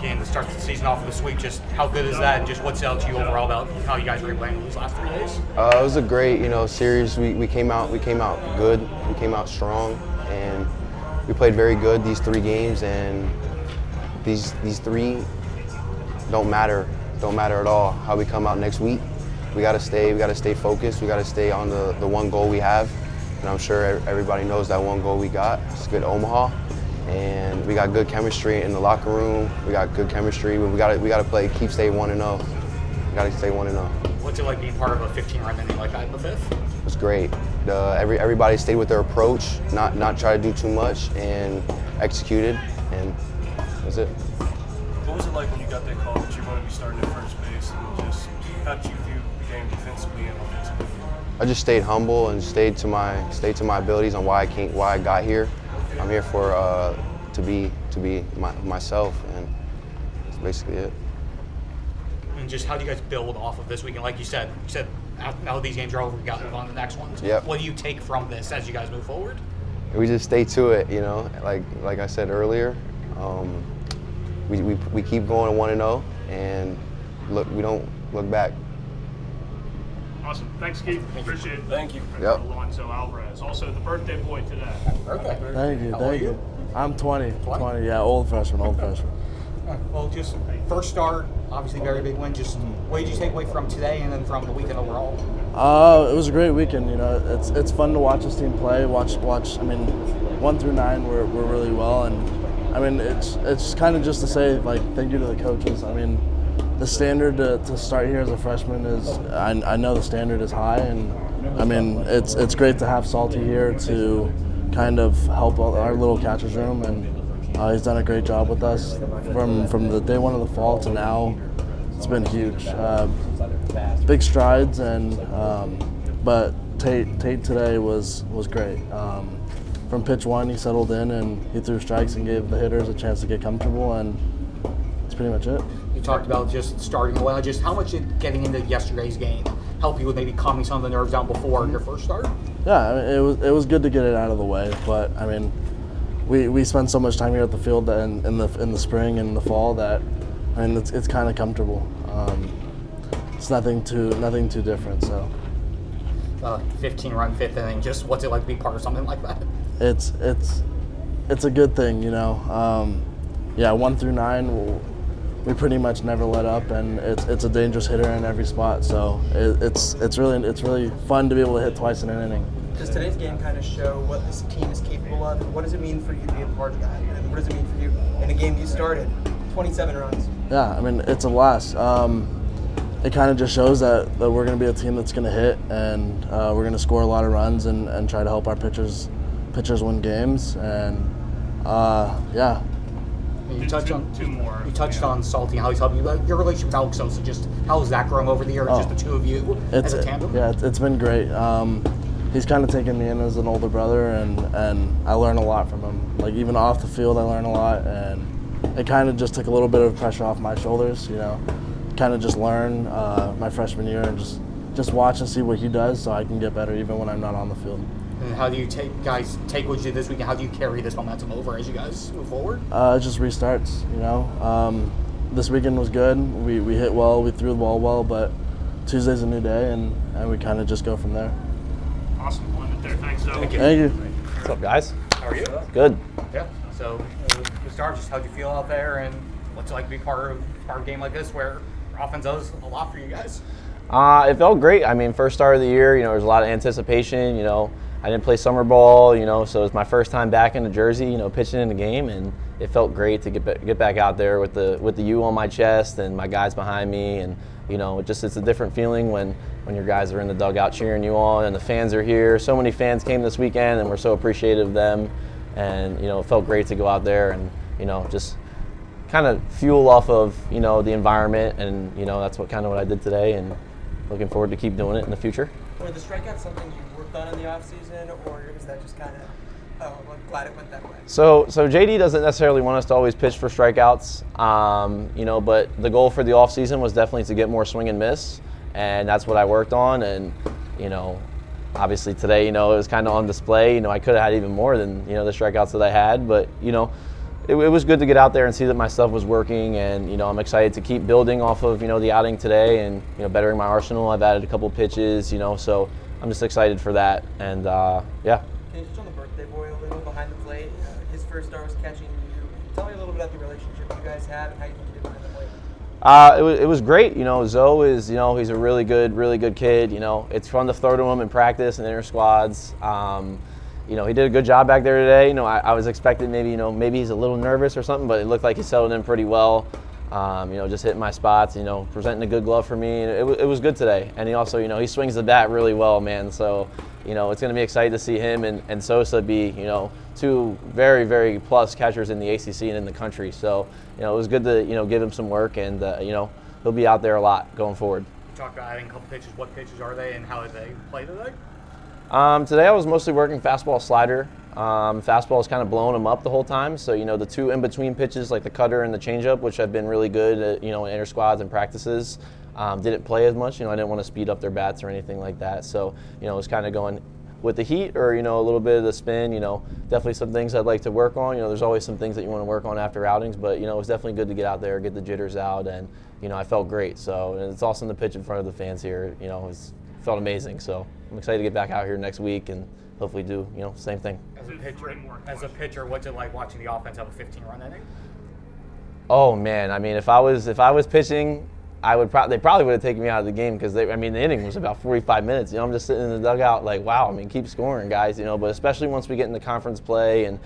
in to start the season off this week. Just how good is that, and just what's out to you overall about how you guys were able to handle these last 3 days? It was a great, series. We came out good. We came out strong, and we played very good these 3 games. And these 3 don't matter at all. How we come out next week, we gotta stay focused. We gotta stay on the one goal we have, and I'm sure everybody knows that one goal we got. It's good Omaha. And we got good chemistry in the locker room. We got good chemistry. We got to stay 1-0. We got to stay 1-0. What's it like being part of a 15-run inning like that in the 5th? It was great. Everybody stayed with their approach, not try to do too much, and executed, and that's it. What was it like when you got that call that you wanted to be starting at first base, and just how did you view the game defensively and offensively? I just stayed humble and stayed to my abilities on why I got here. I'm here to be myself, and that's basically it. And just how do you guys build off of this weekend? Like you said now these games are over, we got to move on to the next ones. Yep. What do you take from this as you guys move forward? We just stay to it, like I said earlier. We keep going 1-0, and we don't look back. Awesome. Thanks, Keith. Appreciate it. Thank you. Yep. Alonzo Alvarez, also the birthday boy today. Birthday. Thank you. I'm 20. 20, yeah, old freshman. Well, just first start, obviously very big win. Just what did you take away from today and then from the weekend overall? It was a great weekend. It's fun to watch this team play. Watch. I mean, 1 through 9 we're really well, and I mean it's kind of just to say thank you to the coaches. I mean, the standard to start here as a freshman is I know the standard is high, and I mean it's great to have Salty here to kind of help our little catcher's room, and he's done a great job with us from the day 1 of the fall to now. It's been huge, big strides, and but Tate today was great. From pitch 1, he settled in and he threw strikes and gave the hitters a chance to get comfortable, and that's pretty much it. You talked about just starting well. Just how much did getting into yesterday's game help you with maybe calming some of the nerves down before your first start? Yeah, I mean, it was good to get it out of the way, but I mean, we spend so much time here at the field in the spring and the fall that I mean it's kind of comfortable. It's nothing too different. So 15-run 5th inning. Just what's it like to be part of something like that? It's a good thing, Yeah, 1 through 9. We pretty much never let up, and it's a dangerous hitter in every spot. So it's really fun to be able to hit twice in an inning. Does today's game kind of show what this team is capable of? What does it mean for you to be a part of that? And what does it mean for you in a game you started 27 runs? Yeah, I mean it's a blast. It kind of just shows that we're going to be a team that's going to hit, and we're going to score a lot of runs and try to help our pitchers win games. And yeah. You touched on two more. You touched on Salty and how he's helped you. Your relationship with Alex Sosa, just how has that grown over the years? Just the two of you as a tandem. Yeah, it's been great. He's kind of taken me in as an older brother, and I learn a lot from him. Like even off the field, I learn a lot, and it kind of just took a little bit of pressure off my shoulders. Kind of just learn my freshman year and just watch and see what he does, so I can get better even when I'm not on the field. And how do you take what you did this weekend? How do you carry this momentum over as you guys move forward? It just restarts, This weekend was good. We hit well, we threw the ball well, but Tuesday's a new day, and we kind of just go from there. Awesome. We'll end it there. Thanks, Zoe. Thank you. What's up, guys? How are you? Good. Yeah. So to start, just how'd you feel out there, and what's it like to be part of a game like this where offense does a lot for you guys? It felt great. I mean, first start of the year, there was a lot of anticipation. I didn't play summer ball, so it was my first time back in the jersey, pitching in the game, and it felt great to get back out there with the U on my chest and my guys behind me, and it's a different feeling when your guys are in the dugout cheering you on, and the fans are here. So many fans came this weekend, and we're so appreciative of them, and it felt great to go out there and just kind of fuel off of the environment, and that's what I did today, and looking forward to keep doing it in the future. Were the strikeouts something you worked on in the offseason, or was that just kind of, glad it went that way? So JD doesn't necessarily want us to always pitch for strikeouts, but the goal for the offseason was definitely to get more swing and miss, and that's what I worked on, and, obviously today, it was kind of on display. I could have had even more than, the strikeouts that I had, but, it was good to get out there and see that my stuff was working, and I'm excited to keep building off of the outing today and bettering my arsenal. I've added a couple pitches, so I'm just excited for that, and yeah. Can you touch on the birthday boy a little behind the plate? His first start was catching you. Tell me a little bit about the relationship you guys have and how you think you did behind the plate. It was great. Zoe is, he's a really good kid. It's fun to throw to him in practice and inter squads. He did a good job back there today. I was expecting maybe he's a little nervous or something, but it looked like he settled in pretty well. Just hitting my spots, presenting a good glove for me. It was good today. And he also, he swings the bat really well, man. So, it's going to be exciting to see him and Sosa be, two very, very plus catchers in the ACC and in the country. So, it was good to, give him some work, and, he'll be out there a lot going forward. You talked about adding a couple pitches. What pitches are they, and how did they play today? Today I was mostly working fastball slider. Fastball was kind of blowing them up the whole time. So, the two in-between pitches like the cutter and the changeup, which have been really good at, in inter squads and practices, didn't play as much. I didn't want to speed up their bats or anything like that. So, it was kind of going with the heat or, a little bit of the spin, definitely some things I'd like to work on. There's always some things that you want to work on after outings, but, it was definitely good to get out there, get the jitters out, and, I felt great. So, and it's awesome to pitch in front of the fans here. It felt amazing. So I'm excited to get back out here next week and hopefully do, same thing. As a pitcher, what's it like watching the offense have a 15-run inning? Oh man, I mean, if I was pitching, they probably would have taken me out of the game because the inning was about 45 minutes. I'm just sitting in the dugout like, wow, keep scoring, guys. But especially once we get into conference play and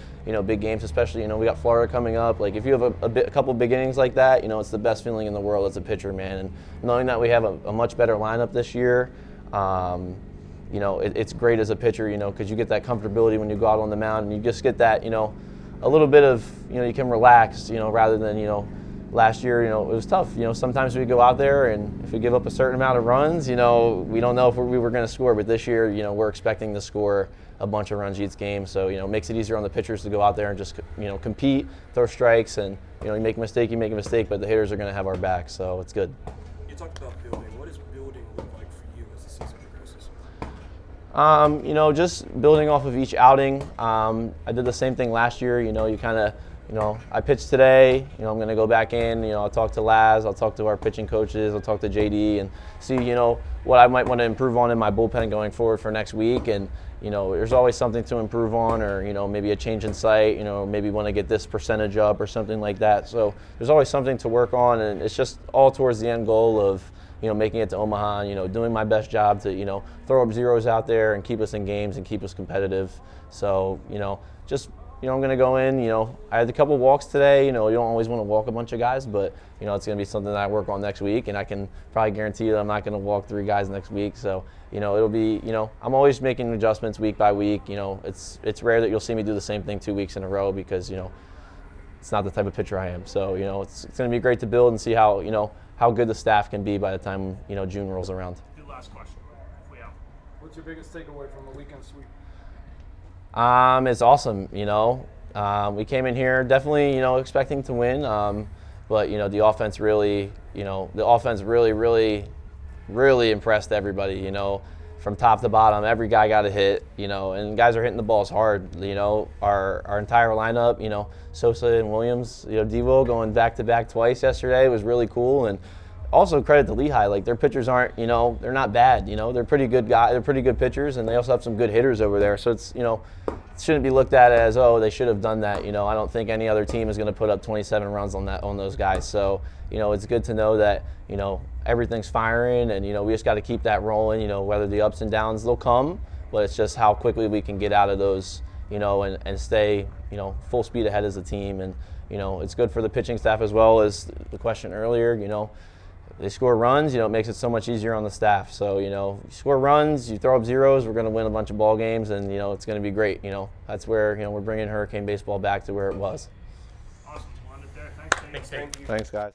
big games, especially we got Florida coming up. Like if you have a couple big innings like that, it's the best feeling in the world as a pitcher, man. And knowing that we have a much better lineup this year. It's great as a pitcher, because you get that comfortability when you go out on the mound, and you just get that, a little bit of, you can relax, rather than, last year, it was tough. Sometimes we go out there and if we give up a certain amount of runs, we don't know if we were going to score. But this year, we're expecting to score a bunch of runs each game. So, it makes it easier on the pitchers to go out there and just, compete, throw strikes, and, you make a mistake, but the hitters are going to have our back. So it's good. You talked about building. What does building look like for you as the season progresses? Just building off of each outing. I did the same thing last year. You kind of, I pitched today. I'm going to go back in. I'll talk to Laz. I'll talk to our pitching coaches. I'll talk to JD and see, what I might want to improve on in my bullpen going forward for next week. And, there's always something to improve on, or, maybe a change in sight, maybe want to get this percentage up or something like that. So there's always something to work on, and it's just all towards the end goal of, making it to Omaha, doing my best job to, throw up zeros out there and keep us in games and keep us competitive. So, just, I'm going to go in, I had a couple walks today. You don't always want to walk a bunch of guys, but, it's going to be something that I work on next week, and I can probably guarantee you that I'm not going to walk 3 guys next week. So, it'll be, I'm always making adjustments week by week. It's rare that you'll see me do the same thing 2 weeks in a row because, it's not the type of pitcher I am. So, it's going to be great to build and see how, how good the staff can be by the time, June rolls around. Your last question. What's your biggest takeaway from the weekend sweep? It's awesome, we came in here definitely, expecting to win, but, the offense really, really impressed everybody, from top to bottom. Every guy got a hit, and guys are hitting the balls hard, our entire lineup, Sosa and Williams, Devo going back-to-back twice yesterday was really cool. And also credit to Lehigh, like their pitchers aren't, they're not bad, they're pretty good guys, they're pretty good pitchers, and they also have some good hitters over there. So it's, it shouldn't be looked at as, oh, they should have done that. I don't think any other team is going to put up 27 runs on those guys. So, it's good to know that, everything's firing, and, we just got to keep that rolling, whether the ups and downs, they'll come, but it's just how quickly we can get out of those, and stay, full speed ahead as a team. And, it's good for the pitching staff as well as the question earlier, they score runs, it makes it so much easier on the staff. So, you score runs, you throw up zeros, we're going to win a bunch of ball games, and, it's going to be great. That's where, we're bringing Hurricane baseball back to where it was. Awesome. We'll end it there. Thanks, Tate. Thanks, Tate. Thanks, guys.